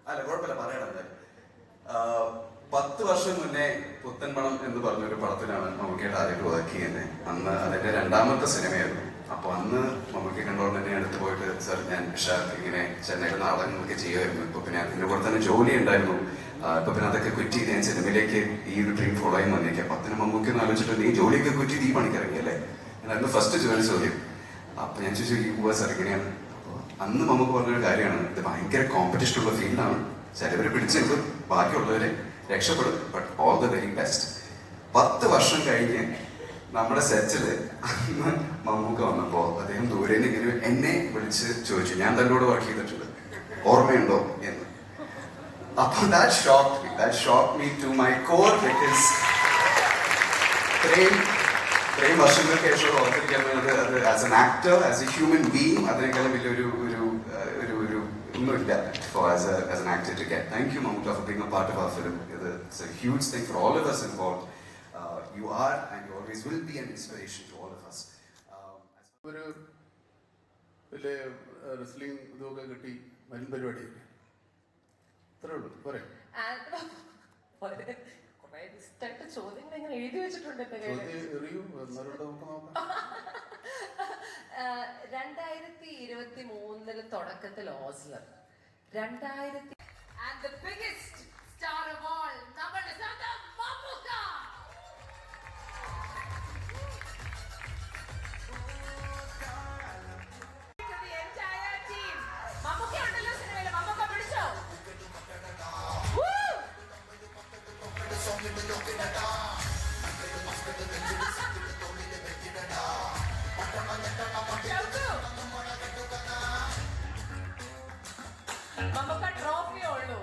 അല്ല കുഴപ്പമില്ല പറയണത്. 10 വർഷം മുന്നേ പുത്തൻപണം എന്ന് പറഞ്ഞൊരു പടത്തിലാണ് മമ്മൂക്കയുടെ ആദ്യമായിട്ട് വർക്ക് ചെയ്യുന്നത്. അന്ന് അതിന്റെ 2ാമത്തെ സിനിമയായിരുന്നു. അപ്പോൾ അന്ന് മമ്മൂക്കി കണ്ടോണ്ട് തന്നെ അടുത്ത് പോയിട്ട് സാർ ഞാൻ ഇങ്ങനെ ചെന്നൈയിൽ നാടകങ്ങളൊക്കെ ചെയ്യുമായിരുന്നു. ഇപ്പൊ പിന്നെ അതിന്റെ കൂടെ തന്നെ ജോലി ഉണ്ടായിരുന്നു. ഇപ്പൊ പിന്നെ അതൊക്കെ ക്വിറ്റ് ചെയ്ത് ഞാൻ സിനിമയിലേക്ക് ഈ ഒരു ഡ്രീം ഫോളോ ചെയ്യാൻ വന്നേക്കാം. അപ്പൊ അതിന് മമ്മൂക്കി ഒന്ന് ആലോചിച്ചിട്ട് നീ ജോലിയൊക്കെ ക്വിറ്റ് ചെയ്ത് ഈ പണിക്കിറങ്ങിയല്ലേ എന്നായിരുന്നു ഫസ്റ്റ് ചോദ്യം. അപ്പൊ ഞാൻ ചോദിച്ചു ഈ പോവാ സാർ എങ്ങനെയാണ്. അപ്പോൾ അന്ന് നമുക്ക് പറഞ്ഞൊരു കാര്യമാണ്, ഇത് ഭയങ്കര കോമ്പറ്റീഷൻ ഉള്ള ഫീൽഡാണ്, ചിലവർ പിടിച്ചെടുക്കും, ബാക്കിയുള്ളവരെ രക്ഷപ്പെടും, but all the very best. 10 വർഷം കഴിഞ്ഞ് നമ്മുടെ സെറ്റില് അന്ന് മമ്മൂക്ക വന്നപ്പോ അദ്ദേഹം ദൂരേന്ന് ഇങ്ങനെ എന്നെ വിളിച്ച് ചോദിച്ചു, ഞാൻ തന്നോട് വർക്ക് ചെയ്തിട്ടുണ്ട്, ഓർമ്മയുണ്ടോ എന്ന്. അപ്പൊ that shocked me to my core because ഇത്രയും വർഷങ്ങൾക്ക് ശേഷം ഓർത്തിരിക്കാൻ വേണ്ടത് അത് as an actor, as A human being, അതിനേക്കാളും വലിയൊരു ഒന്നുമില്ല as an actor to get. Thank you Mammootka for being a part of our film. It's a huge thing for all of us involved. You are and you always will be an inspiration to all of us. ഒരു വലിയ wrestling ഇതൊക്കെ കിട്ടി വരും പരിപാടി ഇത്രേ ഉള്ളൂ പോരെ. ചോദ്യങ്ങൾ ഇങ്ങനെ എഴുതി വെച്ചിട്ടുണ്ട്. 2023 തുടക്കത്തിൽ Ozler, 2000 and the biggest star of all, നമ്മുടെ സ്വന്തം Mammukka. To the entire team. Mammukka ഉണ്ടല്ലോ സിനിമയിൽ, മമ്മൂക്ക പിടിച്ചോ. മമ്മൂക്ക ട്രോഫി ഉള്ളൂ.